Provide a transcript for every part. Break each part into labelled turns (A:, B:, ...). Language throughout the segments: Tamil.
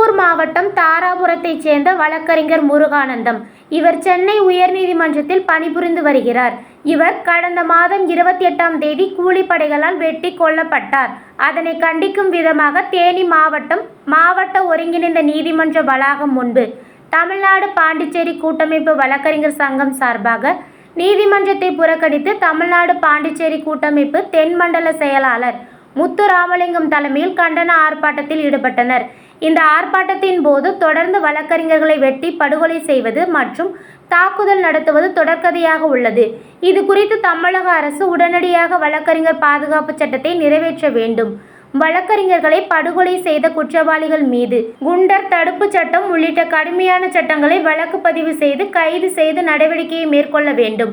A: திருப்பூர் மாவட்டம் தாராபுரத்தைச் சேர்ந்த வழக்கறிஞர் முருகானந்தம். இவர் சென்னை உயர்நீதிமன்றத்தில் பணிபுரிந்து வருகிறார். இவர் கடந்த மாதம் 28ஆம் தேதி கூலிப்படைகளால் வெட்டி கொல்லப்பட்டார். அதனை கண்டிக்கும் விதமாக தேனி மாவட்ட ஒருங்கிணைந்த நீதிமன்ற வளாகம் முன்பு தமிழ்நாடு பாண்டிச்சேரி கூட்டமைப்பு வழக்கறிஞர் சங்கம் சார்பாக நீதிமன்றத்தை புறக்கணித்து தமிழ்நாடு பாண்டிச்சேரி கூட்டமைப்பு தென்மண்டல செயலாளர் முத்துராமலிங்கம் தலைமையில் கண்டன ஆர்ப்பாட்டத்தில் ஈடுபட்டனர். இந்த ஆர்ப்பாட்டத்தின் போது தொடர்ந்து வழக்கறிஞர்களை வெட்டி படுகொலை செய்வது மற்றும் தாக்குதல் நடத்துவது தொடர்கதையாக உள்ளது. இது குறித்து தமிழக அரசு உடனடியாக வழக்கறிஞர் பாதுகாப்பு சட்டத்தை நிறைவேற்ற வேண்டும். வழக்கறிஞர்களை படுகொலை செய்த குற்றவாளிகள் மீது குண்டர் தடுப்பு சட்டம் உள்ளிட்ட கடுமையான சட்டங்களை வழக்கு பதிவு செய்து கைது செய்து நடவடிக்கையை மேற்கொள்ள வேண்டும்.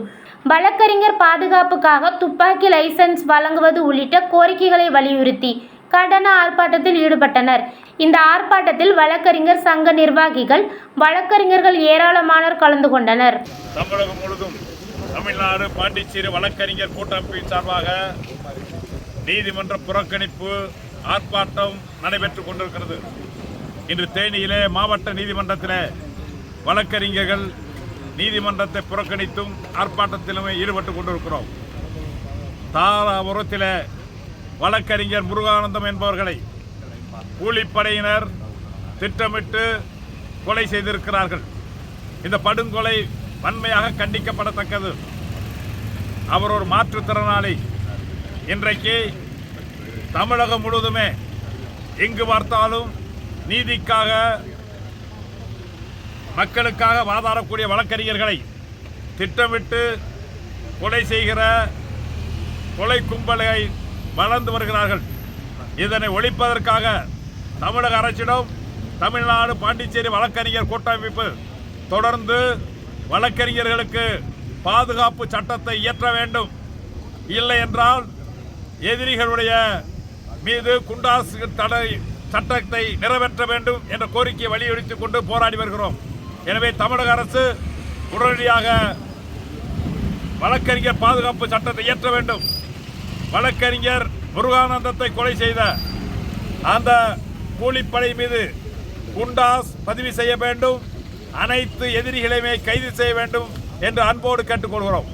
A: வழக்கறிஞர் பாதுகாப்புக்காக துப்பாக்கி லைசன்ஸ் வழங்குவது உள்ளிட்ட கோரிக்கைகளை வலியுறுத்தி கண்டன ஆர்ப்பாட்டத்தில் ஈடுபட்டனர். இந்த ஆர்ப்பாட்டத்தில் வழக்கறிஞர் சங்க நிர்வாகிகள், வழக்கறிஞர்கள் ஏராளமானோர் கலந்து கொண்டனர்.
B: தமிழகம் முழுவதும் தமிழ்நாடு பாண்டிச்சேரி வழக்கறிஞர் கூட்டமைப்பின் சார்பாக நீதிமன்ற புறக்கணிப்பு ஆர்ப்பாட்டம் நடைபெற்றுக் கொண்டிருக்கிறது. இன்று தேனியிலே மாவட்ட நீதிமன்றத்திலே வழக்கறிஞர்கள் நீதிமன்றத்தை புறக்கணித்தும் ஆர்ப்பாட்டத்திலும் ஈடுபட்டுக் கொண்டிருக்கிறோம். தாராபுரத்திலே வழக்கறிஞர் முருகானந்தம் என்பவர்களை கூலிப்படையினர் திட்டமிட்டு கொலை செய்திருக்கிறார்கள். இந்த படுகொலை வன்மையாக கண்டிக்கப்படத்தக்கது. அவர் ஒரு மாற்றுத்திறனாளி. இன்றைக்கு தமிழகம் முழுவதுமே எங்கு பார்த்தாலும் நீதிக்காக மக்களுக்காக வாதாடக்கூடிய வழக்கறிஞர்களை திட்டமிட்டு கொலை செய்கிற கொலை கும்பலை வளர்ந்து வருகிறார்கள். இதனை ஒழிப்பதற்காக தமிழக அரசிடம் தமிழ்நாடு பாண்டிச்சேரி வழக்கறிஞர் கூட்டமைப்பு தொடர்ந்து வழக்கறிஞர்களுக்கு பாதுகாப்பு சட்டத்தை இயற்ற வேண்டும். இல்லை என்றால் எதிரிகளுடைய மீது குண்டாசு தடை சட்டத்தை நிறைவேற்ற வேண்டும் என்ற கோரிக்கையை வலியுறுத்திக் கொண்டு போராடி வருகிறோம். எனவே தமிழக அரசு உடனடியாக வழக்கறிஞர் பாதுகாப்பு சட்டத்தை இயற்ற வேண்டும். வழக்கறிஞர் முருகானந்தத்தை கொலை செய்த அந்த கூலிப்படை மீது குண்டாஸ் பதிவு செய்ய வேண்டும். அனைத்து எதிரிகளையுமே கைது செய்ய வேண்டும் என்று அன்போடு கேட்டுக்கொள்கிறோம்.